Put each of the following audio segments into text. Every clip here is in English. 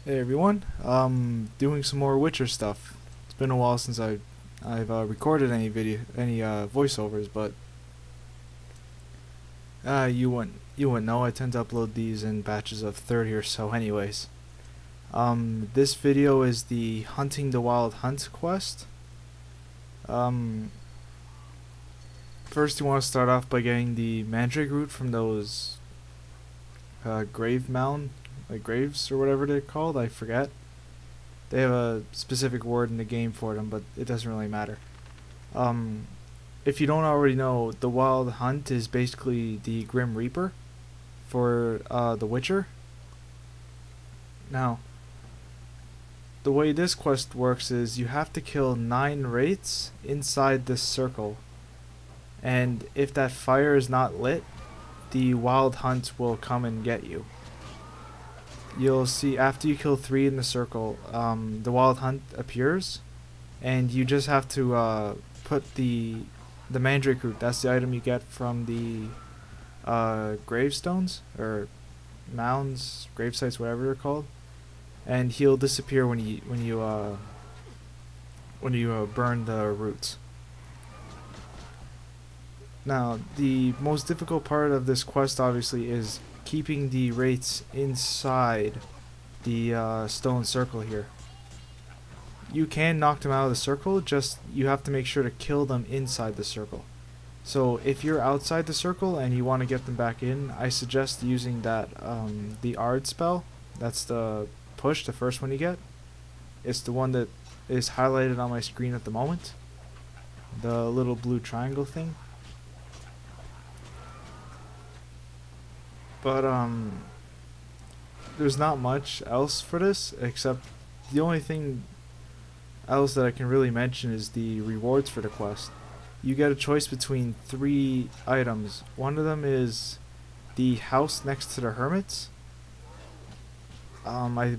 Hey everyone, doing some more Witcher stuff. It's been a while since I've recorded any voiceovers, but you wouldn't know. I tend to upload these in batches of 30 or so, anyways. This video is the Hunting the Wild Hunt quest. First you want to start off by getting the Mandrake Root from those grave mound, like graves or whatever they're called. I forget. They have a specific word in the game for them, but it doesn't really matter. If you don't already know, the Wild Hunt is basically the Grim Reaper for The Witcher. Now, the way this quest works is you have to kill 9 wraiths inside this circle, and if that fire is not lit, the Wild Hunt will come and get you. You'll see after you kill 3 in the circle, the Wild Hunt appears, and you just have to put the Mandrake Root. That's the item you get from the gravestones or mounds, grave sites, whatever they're called, and he'll disappear when you burn the roots. Now, the most difficult part of this quest, obviously, is keeping the wraiths inside the stone circle here. You can knock them out of the circle, just you have to make sure to kill them inside the circle. So if you're outside the circle and you want to get them back in, I suggest using that the Ard spell. That's the push, the first one you get. It's the one that is highlighted on my screen at the moment. The little blue triangle thing. But there's not much else for this, except the only thing else that I can really mention is the rewards for the quest. You get a choice between 3 items. One of them is the house next to the hermits, a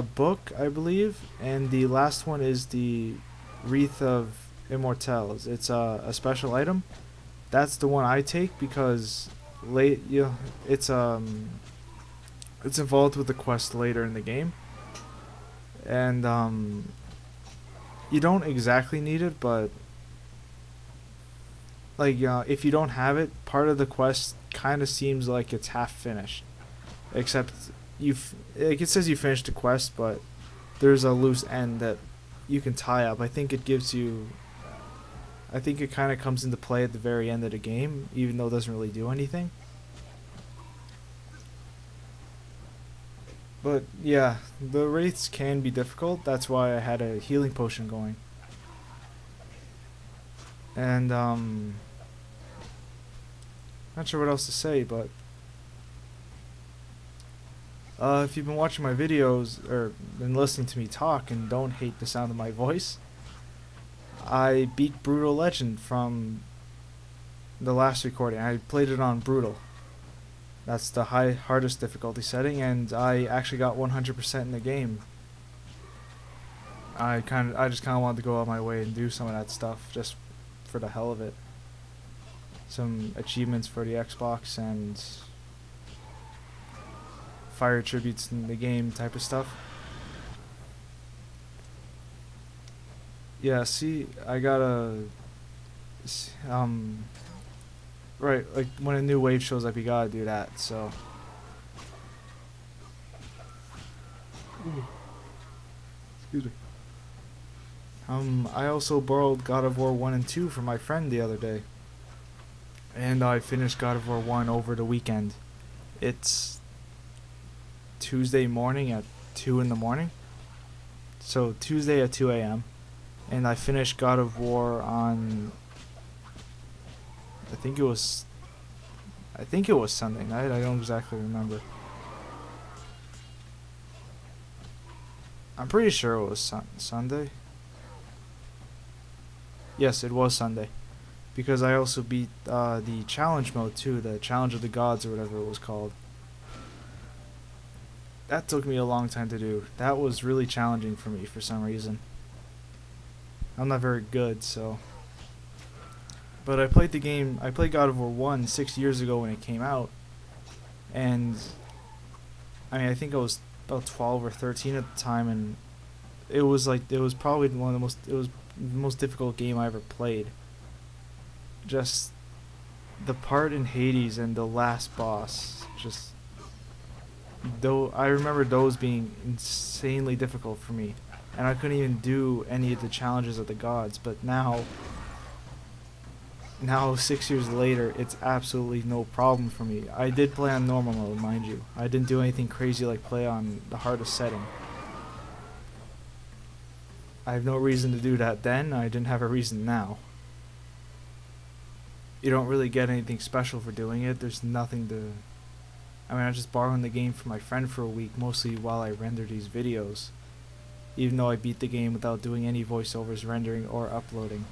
book, I believe, and the last one is the Wreath of Immortals. It's a special item. That's the one I take because it's involved with the quest later in the game, and you don't exactly need it, but like if you don't have it, part of the quest kind of seems like it's half finished, except it says you finished the quest, but there's a loose end that you can tie up. I think it kind of comes into play at the very end of the game, even though it doesn't really do anything. But yeah, the wraiths can be difficult. That's why I had a healing potion going. And not sure what else to say, but if you've been watching my videos or been listening to me talk and don't hate the sound of my voice, I beat Brutal Legend from the last recording. I played it on Brutal. That's the hardest difficulty setting, and I actually got 100% in the game. I just kind of wanted to go out my way and do some of that stuff just for the hell of it. Some achievements for the Xbox and fire tributes in the game type of stuff. Yeah, see, I gotta right, like when a new wave shows up, you gotta do that. So excuse me. I also borrowed God of War 1 and 2 from my friend the other day, and I finished God of War 1 over the weekend. It's Tuesday morning at 2 in the morning, so Tuesday at 2 a.m. and I finished God of War on I think it was Sunday night. I don't exactly remember. I'm pretty sure it was Sunday. Yes, it was Sunday, because I also beat the challenge mode too, the Challenge of the Gods or whatever it was called. That took me a long time to do. That was really challenging for me for some reason. I'm not very good, so. But I played God of War 1 6 years ago when it came out, and I mean, I think I was about 12 or 13 at the time, and it was probably the most difficult game I ever played. Just the part in Hades and the last boss, just though I remember those being insanely difficult for me, and I couldn't even do any of the challenges of the gods. But now 6 years later, it's absolutely no problem for me. I did play on normal mode, mind you. I didn't do anything crazy like play on the hardest setting. I have no reason to do that then. I didn't have a reason now. You don't really get anything special for doing it. There's nothing to... I mean, I just borrowed the game from my friend for a week, mostly while I render these videos. Even though I beat the game without doing any voiceovers, rendering, or uploading.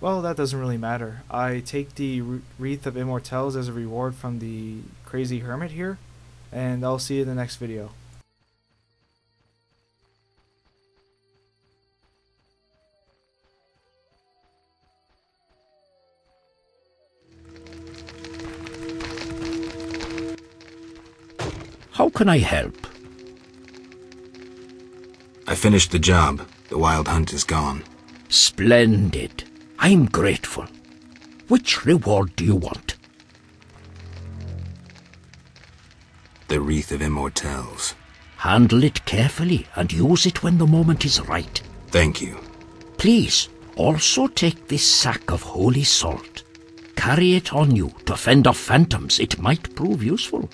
Well, that doesn't really matter. I take the Wreath of Immortals as a reward from the crazy hermit here, and I'll see you in the next video. How can I help? I finished the job. The wild hunt is gone. Splendid. I'm grateful. Which reward do you want? The Wreath of Immortals. Handle it carefully and use it when the moment is right. Thank you. Please, also take this sack of holy salt. Carry it on you to fend off phantoms. It might prove useful.